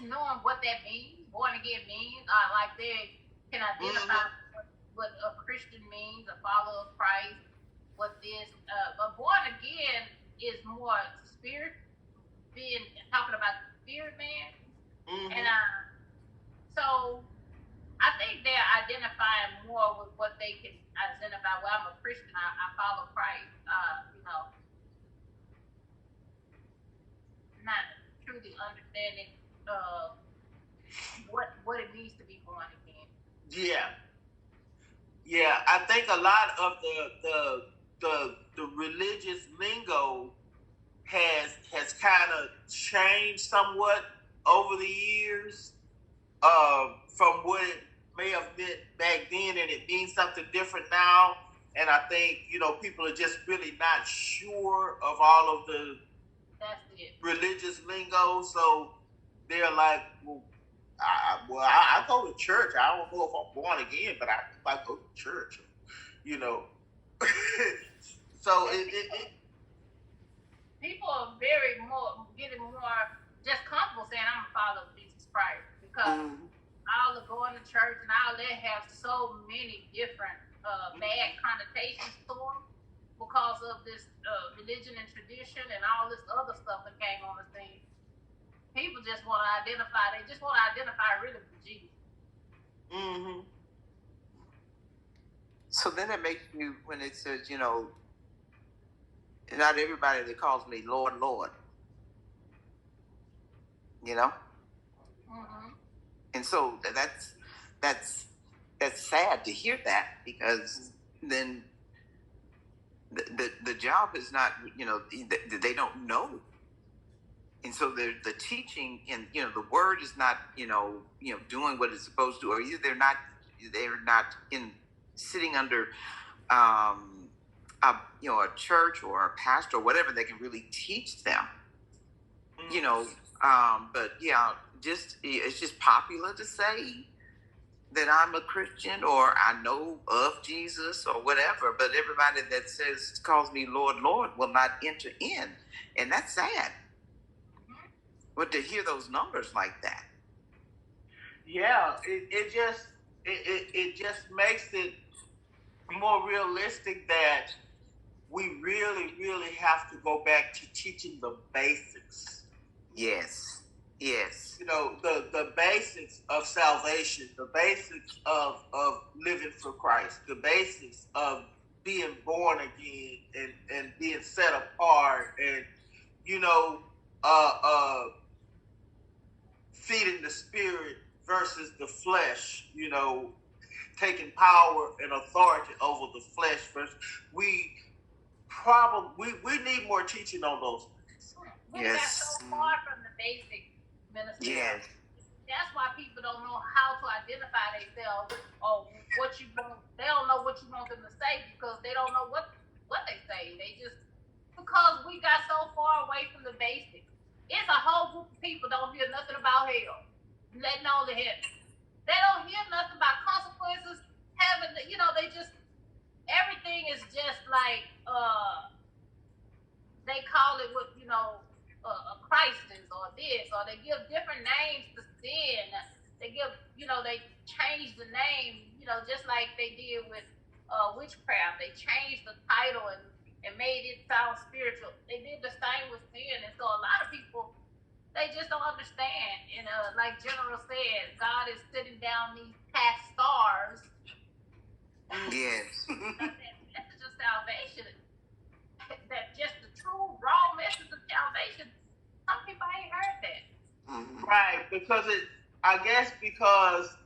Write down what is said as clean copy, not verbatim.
knowing what that means, born again means, like they can identify what a Christian means, a follower of Christ, what this, but born again is more spirit, talking about the spirit man. And so I think they're identifying more with what they can identify. Well, I'm a Christian, I follow Christ, not truly understanding what it means to be born again. Yeah. I think a lot of the religious lingo has kind of changed somewhat over the years from what it may have meant back then, and it means something different now. And I think people are just really not sure of all of the religious lingo, so they're like, I go to church. I don't know if I'm born again, but I go to church, So people are getting more just comfortable saying I'm a follower of Jesus Christ, because all the going to church and all that have so many different bad connotations to them because of this religion and tradition and all this other stuff that came on the scene. People just want to identify. They just want to identify really with Jesus. So then it makes you, when it says, not everybody that calls me Lord, Lord. And so that's sad to hear that, because then the job is not, they don't know. And so the teaching and, the word is not, doing what it's supposed to, or either they're not sitting under, a church or a pastor or whatever that can really teach them, but yeah, it's just popular to say that I'm a Christian or I know of Jesus or whatever, but everybody that calls me Lord, Lord will not enter in. And that's sad. But to hear those numbers like that. Yeah, it just makes it more realistic that we really, really have to go back to teaching the basics. Yes. The basics of salvation, the basics of living for Christ, the basics of being born again and being set apart, and feeding the spirit versus the flesh, taking power and authority over the flesh versus we need more teaching on those things. We got so far from the basic ministry. Yes. That's why people don't know how to identify themselves or what you want. They don't know what you want them to say because they don't know what they say. They just, because we got so far away from the basics. It's a whole group of people don't hear nothing about hell, letting on the heaven. They don't hear nothing about consequences, heaven. They just, everything is just like, they call it what, a Christians or this, or they give different names to sin. They give, they change the name, just like they did with witchcraft. They changed the title and made it sound spiritual. They did the same with sin. And so a lot of people, they just don't understand. And like General said, God is sitting down these past stars. Yes. That's just salvation. That just the true, raw message of salvation. Some people ain't heard that. Right, because I guess because